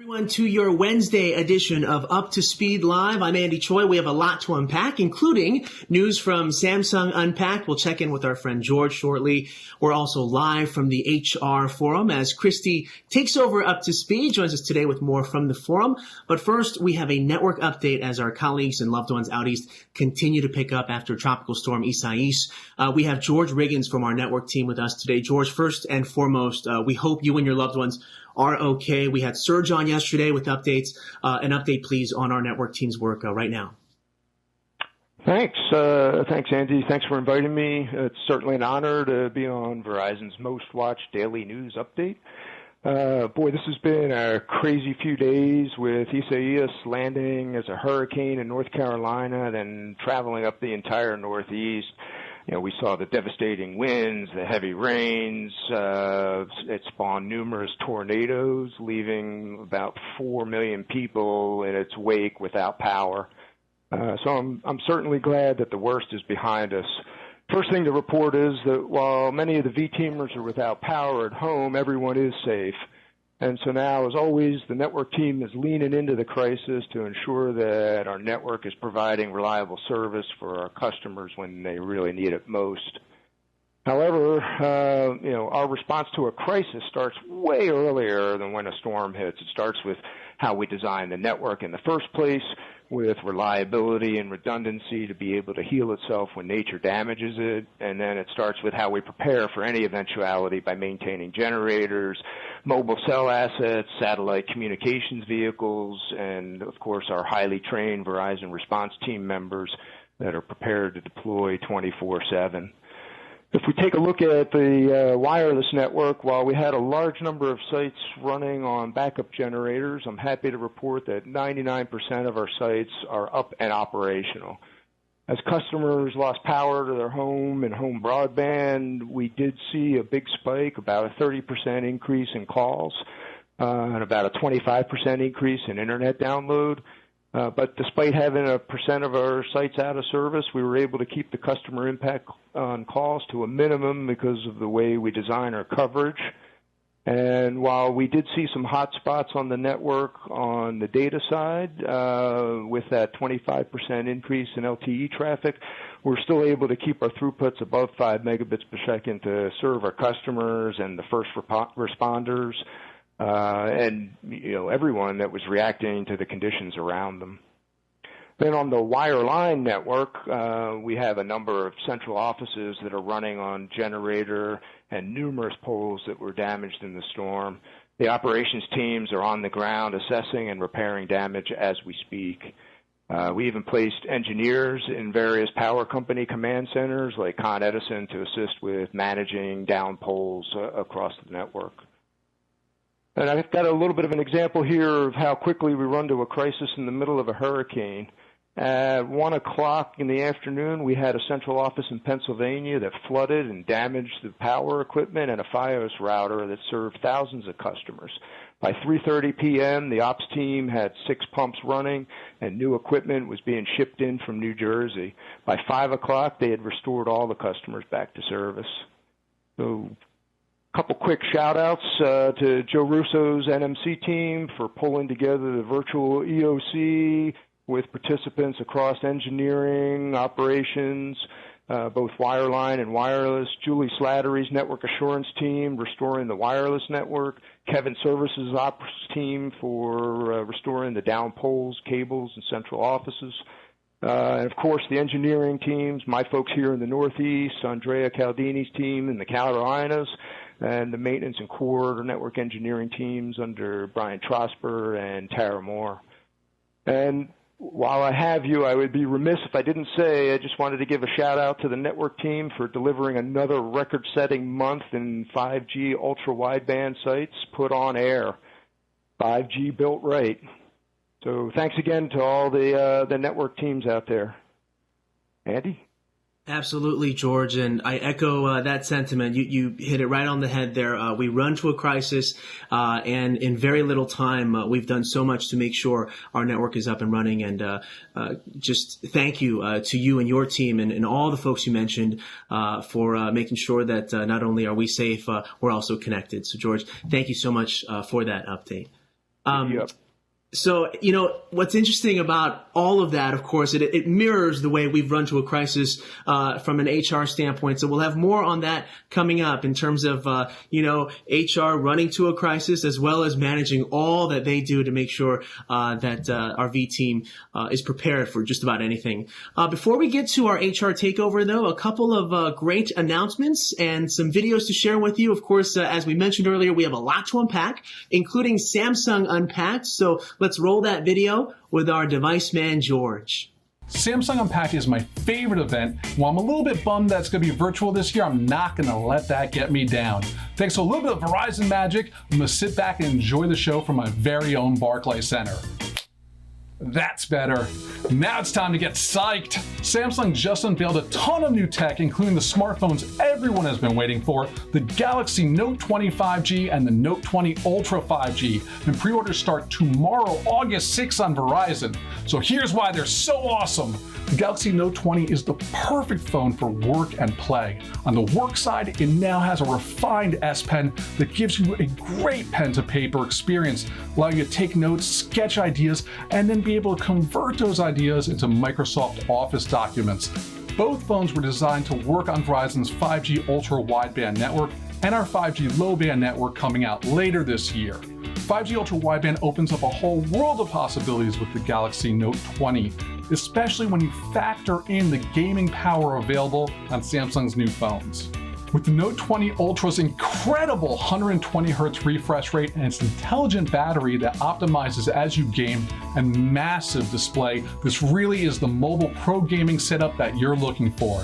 Everyone, to your Wednesday edition of Up to Speed Live. I'm Andy Choi. We have a lot to unpack, including news from Samsung Unpacked. We'll check in with our friend George shortly. We're also live from the HR Forum as Christy takes over Up to Speed, joins us today with more from the forum. But first, we have a network update as our colleagues and loved ones out east continue to pick up after Tropical Storm Isaias. We have George Riggins from our network team with us today. George, first and foremost, we hope you and your loved ones are okay. We had Serge on yesterday with updates. An update, please, on our network team's work right now. Thanks. Thanks, Andy. Thanks for inviting me. It's certainly an honor to be on Verizon's most watched daily news update. Boy, this has been a crazy few days with Isaias landing as a hurricane in North Carolina, then traveling up the entire Northeast. You know, we saw the devastating winds, the heavy rains. It spawned numerous tornadoes, leaving about 4 million people in its wake without power. So I'm certainly glad that the worst is behind us. First thing to report is that while many of the V-teamers are without power at home, everyone is safe. And so now, as always, the network team is leaning into the crisis to ensure that our network is providing reliable service for our customers when they really need it most. However, our response to a crisis starts way earlier than when a storm hits. It starts with how we design the network in the first place, with reliability and redundancy to be able to heal itself when nature damages it. And then it starts with how we prepare for any eventuality by maintaining generators, mobile cell assets, satellite communications vehicles, and, of course, our highly trained Verizon response team members that are prepared to deploy 24/7. If we take a look at the wireless network, while we had a large number of sites running on backup generators, I'm happy to report that 99% of our sites are up and operational. As customers lost power to their home and home broadband, we did see a big spike, about a 30% increase in calls, and about a 25% increase in internet download. But despite having a percent of our sites out of service, we were able to keep the customer impact on calls to a minimum because of the way we design our coverage. And while we did see some hot spots on the network on the data side, with that 25% increase in LTE traffic, we're still able to keep our throughputs above 5 megabits per second to serve our customers and the first responders. And everyone that was reacting to the conditions around them. Then on the wireline network, we have a number of central offices that are running on generator and numerous poles that were damaged in the storm. The operations teams are on the ground assessing and repairing damage as we speak. We even placed engineers in various power company command centers like Con Edison to assist with managing down poles across the network. And I've got a little bit of an example here of how quickly we run to a crisis in the middle of a hurricane. At 1 o'clock in the afternoon, we had a central office in Pennsylvania that flooded and damaged the power equipment and a Fios router that served thousands of customers. By 3:30 p.m., the ops team had 6 pumps running, and new equipment was being shipped in from New Jersey. By 5 o'clock, they had restored all the customers back to service. So couple quick shout-outs to Joe Russo's NMC team for pulling together the virtual EOC with participants across engineering, operations, both wireline and wireless. Julie Slattery's network assurance team restoring the wireless network. Kevin Services' ops team for restoring the down poles, cables, and central offices. And, of course, the engineering teams, my folks here in the Northeast, Andrea Caldini's team in the Carolinas, and the maintenance and core network engineering teams under Brian Trosper and Tara Moore. And while I have you, I would be remiss if I didn't say I just wanted to give a shout-out to the network team for delivering another record-setting month in 5G ultra-wideband sites put on air. 5G built right. So thanks again to all the network teams out there. Andy? Absolutely, George, and I echo that sentiment. You hit it right on the head there. We run to a crisis, and in very little time, we've done so much to make sure our network is up and running. And just thank you to you and your team and all the folks you mentioned for making sure that not only are we safe, we're also connected. So, George, thank you so much for that update. Yep. So, what's interesting about all of that, of course, it mirrors the way we've run to a crisis from an HR standpoint. So we'll have more on that coming up in terms of, HR running to a crisis as well as managing all that they do to make sure that our V team is prepared for just about anything. Before we get to our HR takeover, though, a couple of great announcements and some videos to share with you. Of course, as we mentioned earlier, we have a lot to unpack, including Samsung Unpacked. So let's roll that video with our device man, George. Samsung Unpacked is my favorite event. While I'm a little bit bummed that it's going to be virtual this year, I'm not going to let that get me down. Thanks to a little bit of Verizon magic, I'm going to sit back and enjoy the show from my very own Barclays Center. That's better. Now it's time to get psyched. Samsung just unveiled a ton of new tech, including the smartphones everyone has been waiting for, the Galaxy Note 20 5G and the Note 20 Ultra 5G. And pre-orders start tomorrow, August 6th on Verizon. So here's why they're so awesome. The Galaxy Note 20 is the perfect phone for work and play. On the work side, it now has a refined S Pen that gives you a great pen-to-paper experience, allowing you to take notes, sketch ideas, and then be able to convert those ideas into Microsoft Office documents. Both phones were designed to work on Verizon's 5G ultra wideband network and our 5G low band network coming out later this year. 5G ultra wideband opens up a whole world of possibilities with the Galaxy Note 20, especially when you factor in the gaming power available on Samsung's new phones. With the Note 20 Ultra's incredible 120Hz refresh rate and its intelligent battery that optimizes as you game and massive display, this really is the mobile pro gaming setup that you're looking for.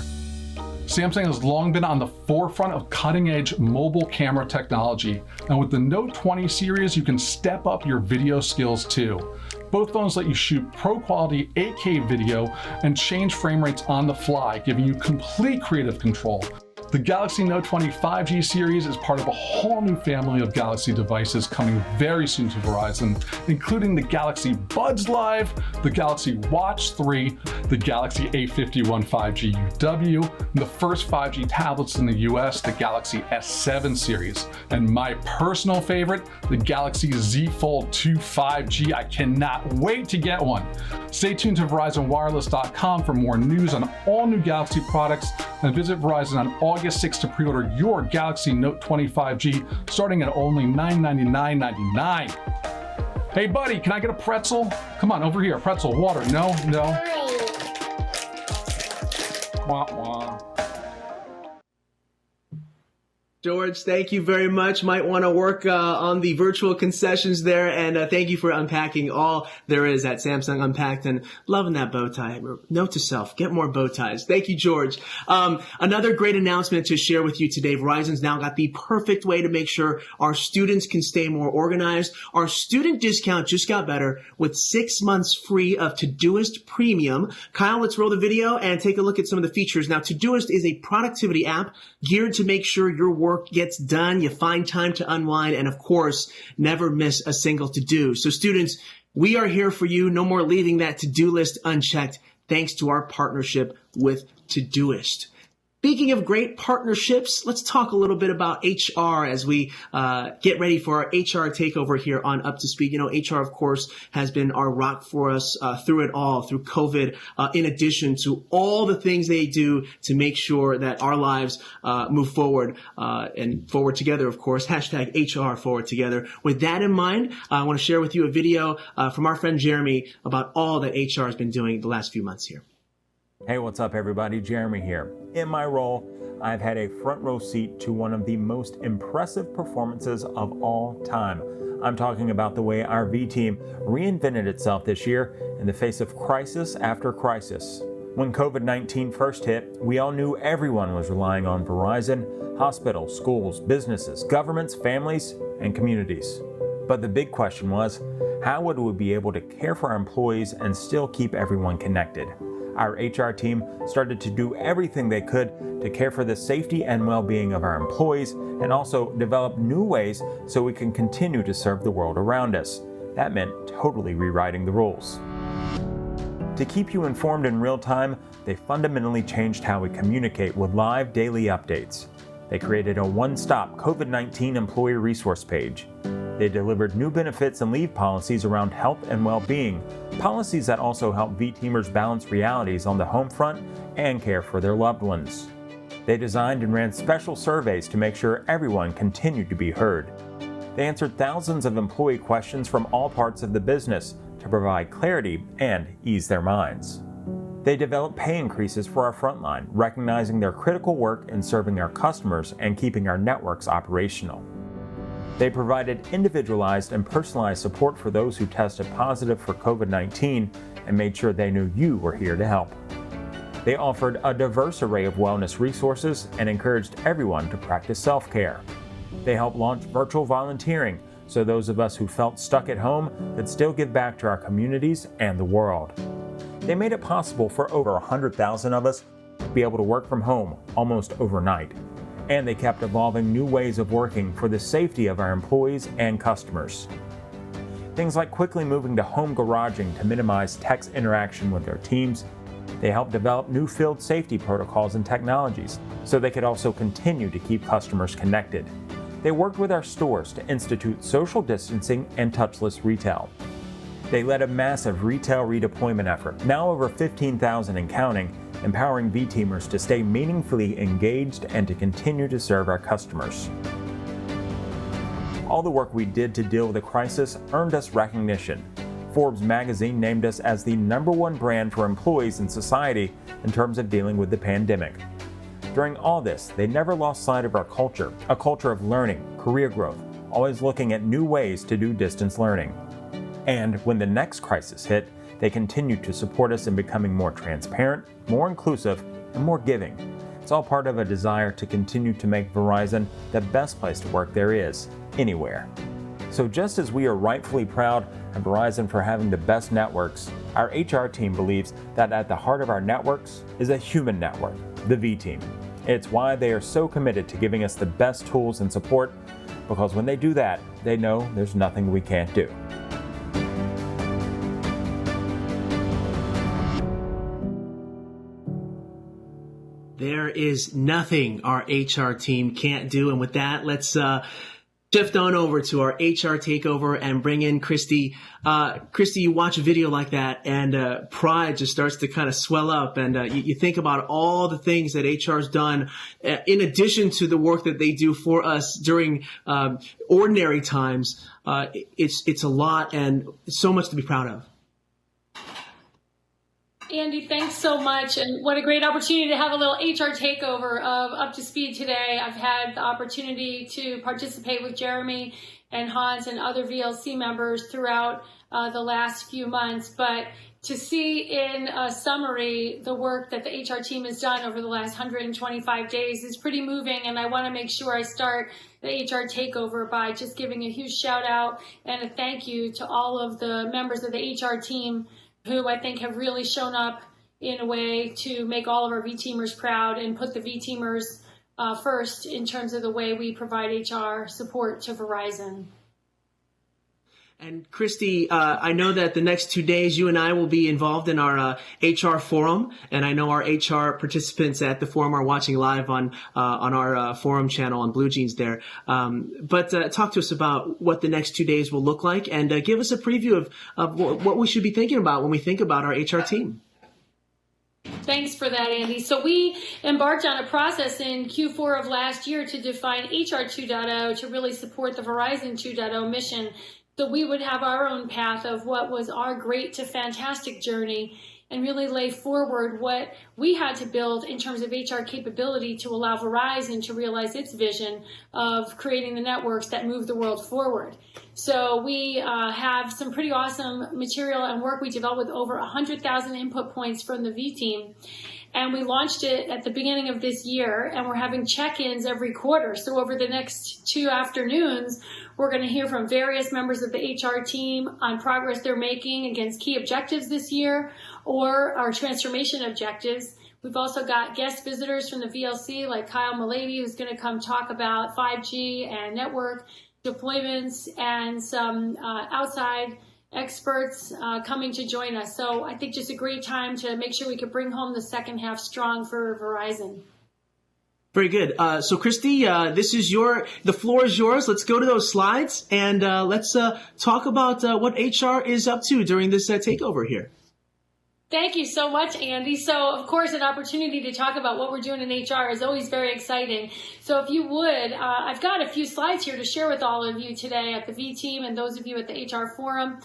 Samsung has long been on the forefront of cutting-edge mobile camera technology, and with the Note 20 series, you can step up your video skills too. Both phones let you shoot pro-quality 8K video and change frame rates on the fly, giving you complete creative control. The Galaxy Note 20 5G series is part of a whole new family of Galaxy devices coming very soon to Verizon, including the Galaxy Buds Live, the Galaxy Watch 3, the Galaxy A51 5G UW, and the first 5G tablets in the US, the Galaxy S7 series, and my personal favorite, the Galaxy Z Fold 2 5G. I cannot wait to get one. Stay tuned to VerizonWireless.com for more news on all new Galaxy products, and visit Verizon on August 6th to pre-order your Galaxy Note 20 5G, starting at only $999.99. Hey buddy, can I get a pretzel? Come on, over here, pretzel, water. No. Wah, wah. George, thank you very much. Might want to work on the virtual concessions there, and thank you for unpacking all there is at Samsung Unpacked, and loving that bow tie. Note to self, get more bow ties. Thank you, George. Another great announcement to share with you today. Verizon's now got the perfect way to make sure our students can stay more organized. Our student discount just got better with 6 months free of Todoist Premium. Kyle, let's roll the video and take a look at some of the features. Now, Todoist is a productivity app geared to make sure your work gets done, you find time to unwind, and of course, never miss a single to-do. So students, we are here for you. No more leaving that to-do list unchecked, thanks to our partnership with Todoist. Speaking of great partnerships, let's talk a little bit about HR as we get ready for our HR takeover here on Up to Speed. You know, HR, of course, has been our rock for us through it all, through COVID, in addition to all the things they do to make sure that our lives move forward and forward together, of course. Hashtag HR forward together. With that in mind, I want to share with you a video from our friend Jeremy about all that HR has been doing the last few months here. Hey, what's up everybody? Jeremy here. In my role, I've had a front row seat to one of the most impressive performances of all time. I'm talking about the way our V team reinvented itself this year in the face of crisis after crisis. When COVID-19 first hit, we all knew everyone was relying on Verizon, hospitals, schools, businesses, governments, families, and communities. But the big question was, how would we be able to care for our employees and still keep everyone connected? Our HR team started to do everything they could to care for the safety and well-being of our employees and also develop new ways so we can continue to serve the world around us. That meant totally rewriting the rules. To keep you informed in real time, they fundamentally changed how we communicate with live daily updates. They created a one-stop COVID-19 employee resource page. They delivered new benefits and leave policies around health and well-being, policies that also help V-Teamers balance realities on the home front and care for their loved ones. They designed and ran special surveys to make sure everyone continued to be heard. They answered thousands of employee questions from all parts of the business to provide clarity and ease their minds. They developed pay increases for our frontline, recognizing their critical work in serving our customers and keeping our networks operational. They provided individualized and personalized support for those who tested positive for COVID-19 and made sure they knew you were here to help. They offered a diverse array of wellness resources and encouraged everyone to practice self-care. They helped launch virtual volunteering so those of us who felt stuck at home could still give back to our communities and the world. They made it possible for over 100,000 of us to be able to work from home almost overnight. And they kept evolving new ways of working for the safety of our employees and customers. Things like quickly moving to home garaging to minimize text interaction with their teams. They helped develop new field safety protocols and technologies so they could also continue to keep customers connected. They worked with our stores to institute social distancing and touchless retail. They led a massive retail redeployment effort, now over 15,000 and counting, empowering V-Teamers to stay meaningfully engaged and to continue to serve our customers. All the work we did to deal with the crisis earned us recognition. Forbes magazine named us as the #1 brand for employees in society in terms of dealing with the pandemic. During all this, they never lost sight of our culture, a culture of learning, career growth, always looking at new ways to do distance learning. And when the next crisis hit, they continued to support us in becoming more transparent, more inclusive, and more giving. It's all part of a desire to continue to make Verizon the best place to work there is, anywhere. So just as we are rightfully proud of Verizon for having the best networks, our HR team believes that at the heart of our networks is a human network, the V-Team. It's why they are so committed to giving us the best tools and support, because when they do that, they know there's nothing we can't do. There is nothing our HR team can't do. And with that, let's shift on over to our HR takeover and bring in Christy. Christy, you watch a video like that and pride just starts to kind of swell up. And you think about all the things that HR's done in addition to the work that they do for us during ordinary times. It's a lot and so much to be proud of. Andy, thanks so much. And what a great opportunity to have a little HR takeover of Up to Speed today. I've had the opportunity to participate with Jeremy and Hans and other VLC members throughout the last few months. But to see in a summary the work that the HR team has done over the last 125 days is pretty moving. And I want to make sure I start the HR takeover by just giving a huge shout out and a thank you to all of the members of the HR team who I think have really shown up in a way to make all of our V-Teamers proud and put the V-Teamers first in terms of the way we provide HR support to Verizon. And Christy, I know that the next 2 days you and I will be involved in our HR forum, and I know our HR participants at the forum are watching live on our forum channel on Blue Jeans there. But talk to us about what the next 2 days will look like, and give us a preview of what we should be thinking about when we think about our HR team. Thanks for that, Andy. So we embarked on a process in Q4 of last year to define HR 2.0 to really support the Verizon 2.0 mission. So we would have our own path of what was our great to fantastic journey and really lay forward what we had to build in terms of HR capability to allow Verizon to realize its vision of creating the networks that move the world forward. So we have some pretty awesome material and work we developed with over 100,000 input points from the V-Team. And we launched it at the beginning of this year, and we're having check-ins every quarter. So over the next 2 afternoons, we're going to hear from various members of the HR team on progress they're making against key objectives this year or our transformation objectives. We've also got guest visitors from the VLC like Kyle Malady, who's going to come talk about 5G and network deployments, and some outside experts coming to join us. So I think just a great time to make sure we could bring home the second half strong for Verizon. Very good. So Christy, the floor is yours. Let's go to those slides and let's talk about what HR is up to during this takeover here. Thank you so much, Andy. So, of course, an opportunity to talk about what we're doing in HR is always very exciting. So if you would, I've got a few slides here to share with all of you today at the V Team and those of you at the HR Forum.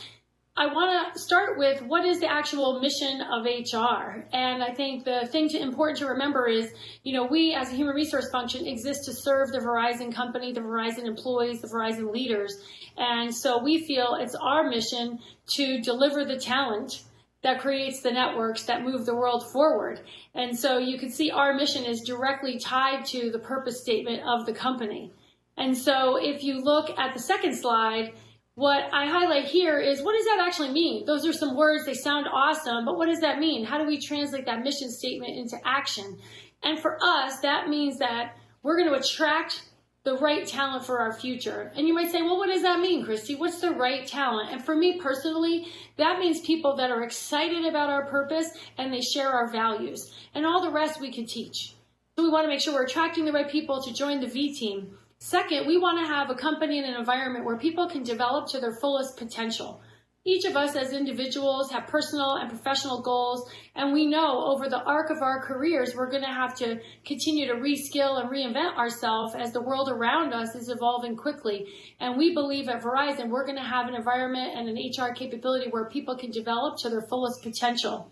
I want to start with what is the actual mission of HR. And I think the thing important to remember is, we as a human resource function exist to serve the Verizon company, the Verizon employees, the Verizon leaders. And so we feel it's our mission to deliver the talent that creates the networks that move the world forward. And so you can see our mission is directly tied to the purpose statement of the company. And so if you look at the second slide, what I highlight here is, what does that actually mean? Those are some words, they sound awesome, but what does that mean? How do we translate that mission statement into action? And for us, that means that we're going to attract the right talent for our future. And you might say, well, what does that mean, Christy? What's the right talent? And for me personally, that means people that are excited about our purpose and they share our values. And all the rest we can teach. So we want to make sure we're attracting the right people to join the V Team. Second, we want to have a company and an environment where people can develop to their fullest potential. Each of us as individuals have personal and professional goals, and we know over the arc of our careers, we're going to have to continue to reskill and reinvent ourselves as the world around us is evolving quickly. And we believe at Verizon, we're going to have an environment and an HR capability where people can develop to their fullest potential.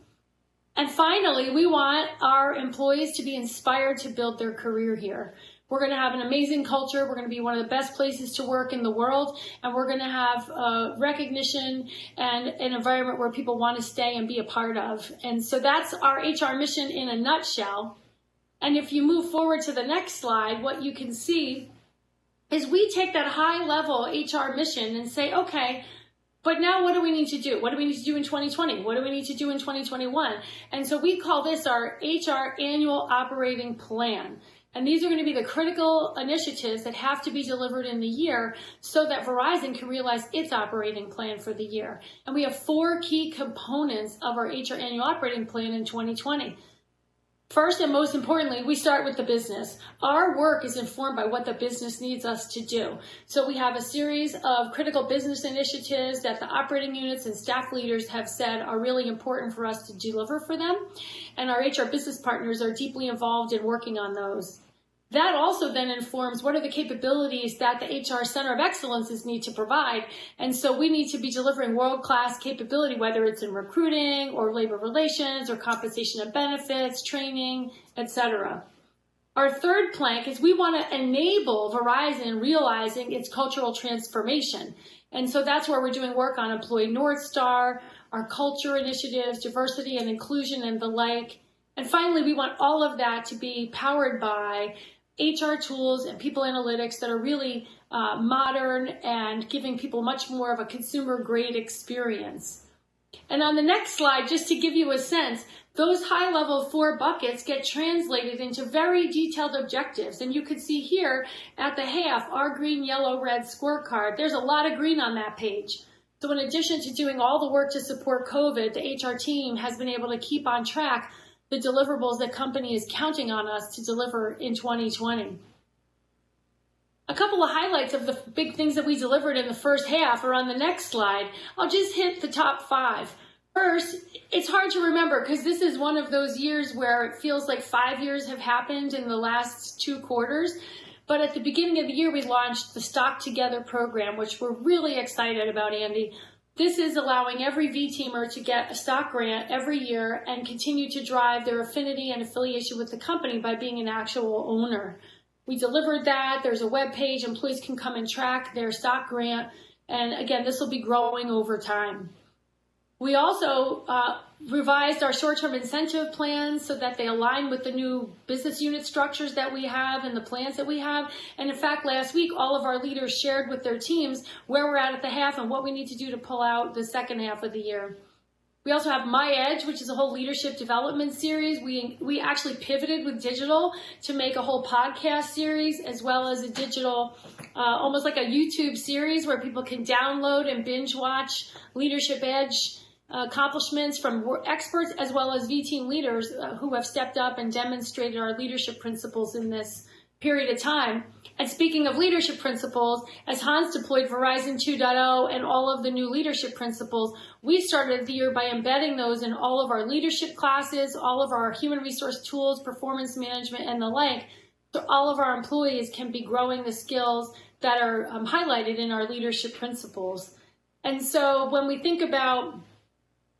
And finally, we want our employees to be inspired to build their career here. We're going to have an amazing culture. We're going to be one of the best places to work in the world. And we're going to have recognition and an environment where people want to stay and be a part of. And so that's our HR mission in a nutshell. And if you move forward to the next slide, what you can see is we take that high level HR mission and say, okay, but now what do we need to do? What do we need to do in 2020? What do we need to do in 2021? And so we call this our HR annual operating plan. And these are going to be the critical initiatives that have to be delivered in the year so that Verizon can realize its operating plan for the year. And we have 4 key components of our HR annual operating plan in 2020. First and most importantly, we start with the business. Our work is informed by what the business needs us to do. So we have a series of critical business initiatives that the operating units and staff leaders have said are really important for us to deliver for them. And our HR business partners are deeply involved in working on those. That also then informs what are the capabilities that the HR Center of Excellences need to provide. And so we need to be delivering world-class capability, whether it's in recruiting or labor relations or compensation and benefits, training, etc. Our third plank is we want to enable Verizon realizing its cultural transformation. And so that's where we're doing work on Employee North Star, our culture initiatives, diversity and inclusion and the like. And finally, we want all of that to be powered by HR tools and people analytics that are really modern and giving people much more of a consumer-grade experience. And on the next slide, just to give you a sense, those high-level 4 buckets get translated into very detailed objectives. And you can see here at the half, our green, yellow, red scorecard. There's a lot of green on that page. So in addition to doing all the work to support COVID, the HR team has been able to keep on track the deliverables that company is counting on us to deliver in 2020. A couple of highlights of the big things that we delivered in the first half are on the next slide. I'll just hit the top 5. First, it's hard to remember because this is one of those years where it feels like 5 years have happened in the last 2 quarters. But at the beginning of the year, we launched the Stock Together program, which we're really excited about, Andy. This is allowing every V-teamer to get a stock grant every year and continue to drive their affinity and affiliation with the company by being an actual owner. We delivered that. There's a web page. Employees can come and track their stock grant. And again, this will be growing over time. We also revised our short-term incentive plans so that they align with the new business unit structures that we have and the plans that we have. And in fact, last week, all of our leaders shared with their teams where we're at the half and what we need to do to pull out the second half of the year. We also have My Edge, which is a whole leadership development series. We actually pivoted with digital to make a whole podcast series as well as a digital, almost like a YouTube series where people can download and binge watch Leadership Edge accomplishments from experts as well as V team leaders who have stepped up and demonstrated our leadership principles in this period of time. And speaking of leadership principles, as Hans deployed Verizon 2.0 and all of the new leadership principles, we started the year by embedding those in all of our leadership classes, all of our human resource tools, performance management, and the like, so all of our employees can be growing the skills that are highlighted in our leadership principles. And so when we think about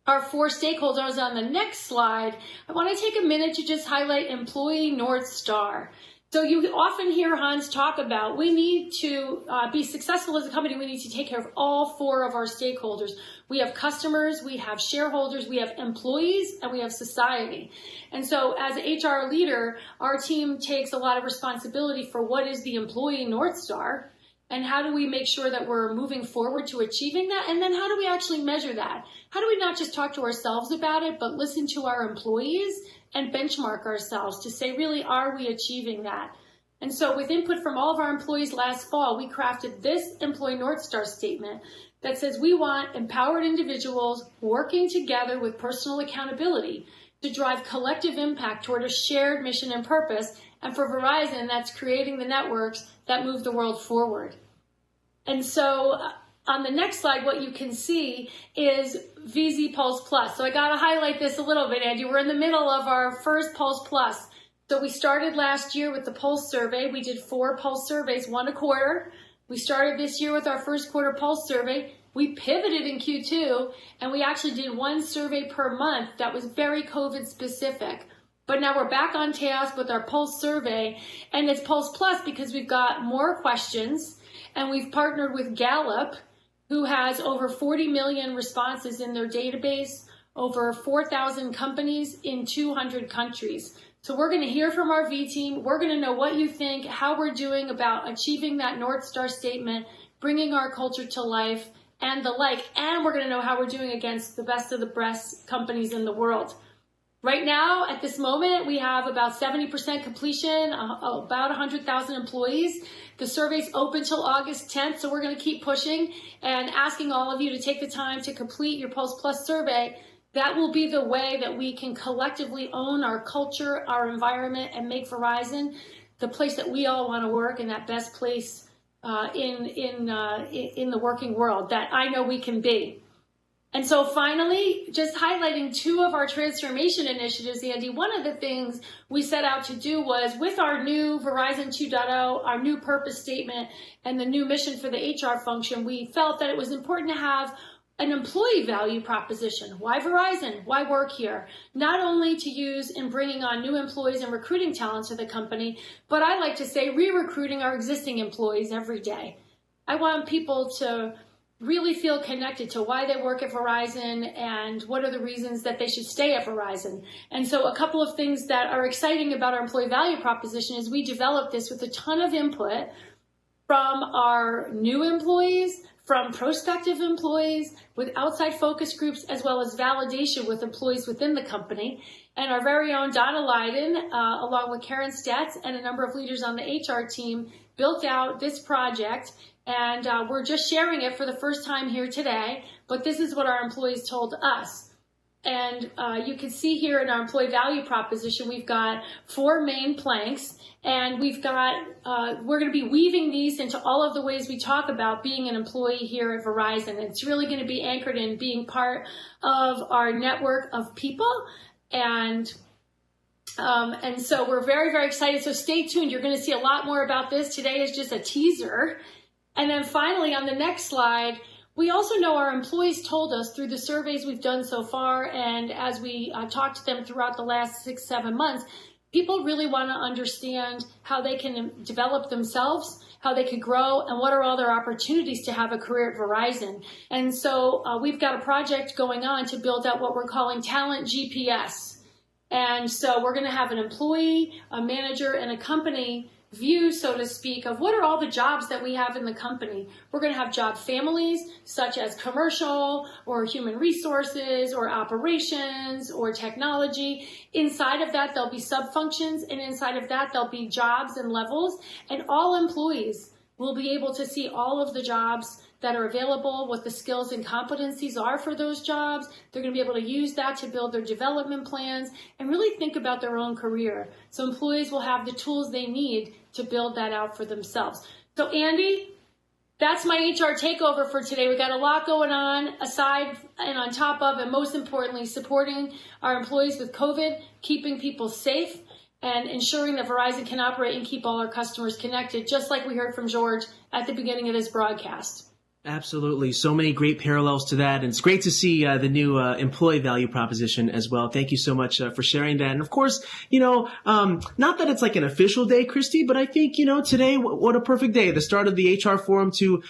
our 4 stakeholders on the next slide, I want to take a minute to just highlight Employee North Star. So you often hear Hans talk about we need to be successful as a company. We need to take care of all 4 of our stakeholders. We have customers, we have shareholders, we have employees, and we have society. And so as an HR leader, our team takes a lot of responsibility for what is the Employee North Star and how do we make sure that we're moving forward to achieving that? And then how do we actually measure that? How do we not just talk to ourselves about it, but listen to our employees and benchmark ourselves to say, really, are we achieving that? And so with input from all of our employees last fall, we crafted this Employee North Star statement that says we want empowered individuals working together with personal accountability to drive collective impact toward a shared mission and purpose. And for Verizon, that's creating the networks that move the world forward. And so on the next slide, what you can see is VZPulse Plus. So I got to highlight this a little bit, Andy. We're in the middle of our first Pulse Plus. So we started last year with the Pulse survey. We did 4 Pulse surveys, 1 a quarter. We started this year with our first quarter Pulse survey. We pivoted in Q2, and we actually did 1 survey per month that was very COVID specific. But now we're back on task with our Pulse survey, and it's Pulse Plus because we've got more questions, and we've partnered with Gallup, who has over 40 million responses in their database, over 4,000 companies in 200 countries. So we're going to hear from our V team. We're going to know what you think, how we're doing about achieving that North Star statement, bringing our culture to life, and the like. And we're going to know how we're doing against the best of the best companies in the world. Right now, at this moment, we have about 70% completion, about 100,000 employees. The survey's open till August 10th, so we're going to keep pushing and asking all of you to take the time to complete your Pulse Plus survey. That will be the way that we can collectively own our culture, our environment, and make Verizon the place that we all want to work and that best place in the working world that I know we can be. And so finally, just highlighting 2 of our transformation initiatives, Andy, one of the things we set out to do was with our new Verizon 2.0, our new purpose statement, and the new mission for the HR function, we felt that it was important to have an employee value proposition. Why Verizon? Why work here? Not only to use in bringing on new employees and recruiting talent to the company, but I like to say re-recruiting our existing employees every day. I want people to really feel connected to why they work at Verizon and what are the reasons that they should stay at Verizon. And so a couple of things that are exciting about our employee value proposition is we developed this with a ton of input from our new employees, from prospective employees, with outside focus groups, as well as validation with employees within the company. And our very own Donna Leiden, along with Karen Stetz and a number of leaders on the HR team, built out this project. And we're just sharing it for the first time here today, but this is what our employees told us. And you can see here in our employee value proposition, we've got 4 main planks, and we've got, we're going to be weaving these into all of the ways we talk about being an employee here at Verizon. It's really going to be anchored in being part of our network of people. And so we're very, very excited. So stay tuned. You're going to see a lot more about this. Today is just a teaser. And then finally, on the next slide, we also know our employees told us through the surveys we've done so far, and as we talked to them throughout the last 6-7 months, people really want to understand how they can develop themselves, how they could grow, and what are all their opportunities to have a career at Verizon. And so we've got a project going on to build out what we're calling Talent GPS. And so we're going to have an employee, a manager, and a company view, so to speak, of what are all the jobs that we have in the company. We're going to have job families such as commercial or human resources or operations or technology. Inside of that, there'll be sub-functions, and inside of that, there'll be jobs and levels, and all employees We'll be able to see all of the jobs that are available, what the skills and competencies are for those jobs. They're going to be able to use that to build their development plans and really think about their own career. So employees will have the tools they need to build that out for themselves. So Andy, that's my HR takeover for today. We got a lot going on aside and on top of, and most importantly, supporting our employees with COVID, keeping people safe, and ensuring that Verizon can operate and keep all our customers connected, just like we heard from George at the beginning of this broadcast. Absolutely. So many great parallels to that. And it's great to see the new employee value proposition as well. Thank you so much for sharing that. And of course, not that it's like an official day, Christy, but I think, today, what a perfect day, the start of the HR forum to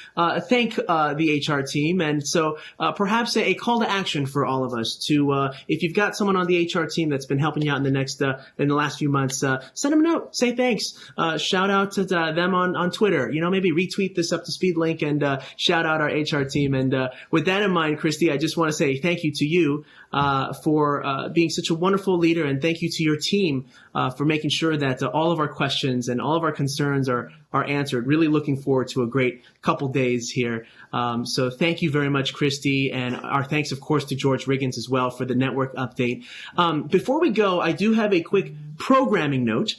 thank the HR team. And so perhaps a call to action for all of us to, if you've got someone on the HR team that's been helping you out in the last few months, send them a note, say thanks, shout out to them on Twitter, maybe retweet this Up to Speed link and shout out our HR team. And with that in mind, Christy, I just want to say thank you to you for being such a wonderful leader, and thank you to your team for making sure that all of our questions and all of our concerns are answered. Really looking forward to a great couple days here. So thank you very much, Christy, and our thanks, of course, to George Riggins as well for the network update. Before we go, I do have a quick programming note.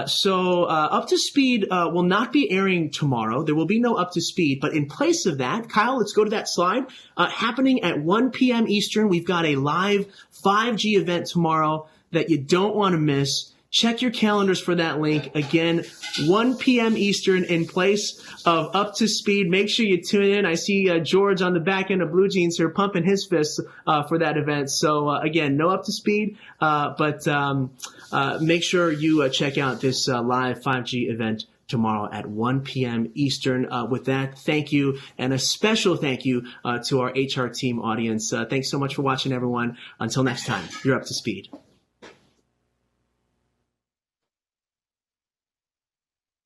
So Up to Speed will not be airing tomorrow. There will be no Up to Speed, but in place of that, Kyle, let's go to that slide. Happening at 1 p.m. Eastern, we've got a live 5G event tomorrow that you don't want to miss. Check your calendars for that link. Again, 1 p.m. Eastern in place of Up to Speed. Make sure you tune in. I see George on the back end of Blue Jeans here pumping his fists for that event. So again, no Up to Speed, but make sure you check out this live 5G event tomorrow at 1 p.m. Eastern. With that, thank you, and a special thank you to our HR team audience. Thanks so much for watching, everyone. Until next time, you're Up to Speed.